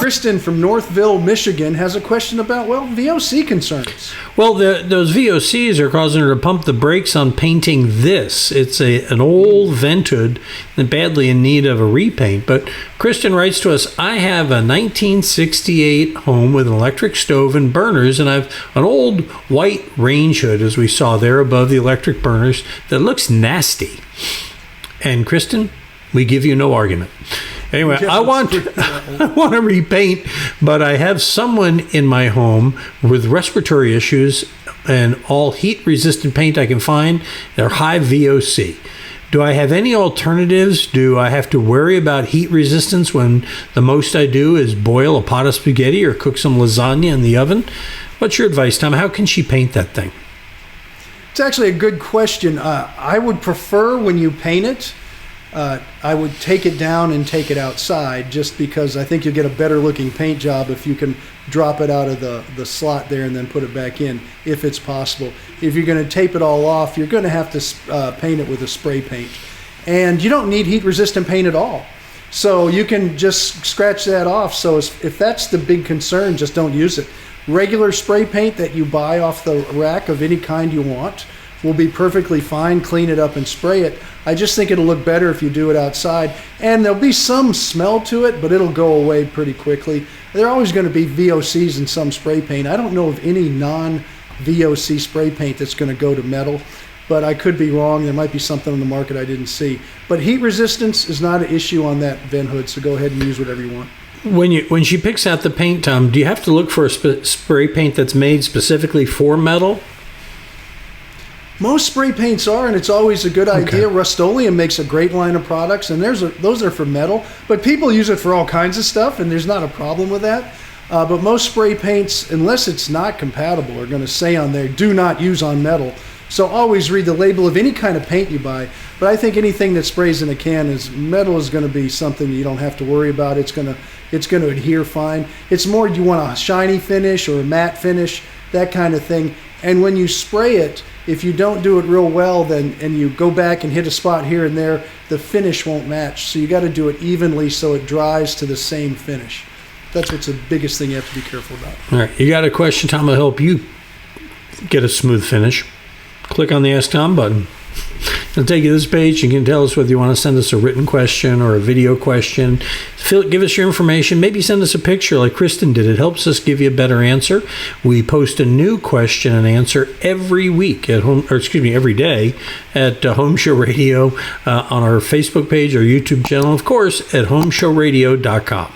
Kristen from Northville, Michigan, has a question about, VOC concerns. Well, those VOCs are causing her to pump the brakes on painting this. It's an old vent hood and badly in need of a repaint. But Kristen writes to us, I have a 1968 home with an electric stove and burners, and I've an old white range hood, as we saw there above the electric burners, that looks nasty. And Kristen, we give you no argument. Anyway, I want to repaint, but I have someone in my home with respiratory issues, and all heat-resistant paint I can find, they're high VOC. Do I have any alternatives? Do I have to worry about heat resistance when the most I do is boil a pot of spaghetti or cook some lasagna in the oven? What's your advice, Tom? How can she paint that thing? It's actually a good question. I would prefer when you paint it, I would take it down and take it outside, just because I think you'll get a better looking paint job if you can drop it out of the slot there and then put it back in, if it's possible. If you're going to tape it all off, you're going to have to paint it with a spray paint. And you don't need heat resistant paint at all. So you can just scratch that off. So if that's the big concern, just don't use it. Regular spray paint that you buy off the rack of any kind you want will be perfectly fine. Clean it up and spray it. I just think it'll look better if you do it outside. And there'll be some smell to it, but it'll go away pretty quickly. There are always going to be VOCs in some spray paint. I don't know of any non-VOC spray paint that's going to go to metal, but I could be wrong. There might be something on the market I didn't see. But heat resistance is not an issue on that vent hood, so go ahead and use whatever you want. When she picks out the paint, Tom, do you have to look for a spray paint that's made specifically for metal? Most spray paints are, and it's always a good idea. Rust-Oleum makes a great line of products, and those are for metal. But people use it for all kinds of stuff, and there's not a problem with that. But most spray paints, unless it's not compatible, are going to say on there, do not use on metal. So always read the label of any kind of paint you buy. But I think anything that sprays in a can metal is going to be something you don't have to worry about. It's going to adhere fine. It's more, you want a shiny finish or a matte finish, that kind of thing. And when you spray it, if you don't do it real well, and you go back and hit a spot here and there, the finish won't match. So you got to do it evenly so it dries to the same finish. That's what's the biggest thing you have to be careful about. All right, you got a question, Tom, will help you get a smooth finish. Click on the Ask Tom button. It'll take you to this page. You can tell us whether you want to send us a written question or a video question. Give us your information. Maybe send us a picture like Kristen did. It helps us give you a better answer. We post a new question and answer every week every day at Home Show Radio on our Facebook page, our YouTube channel, of course, at HomeShowRadio.com.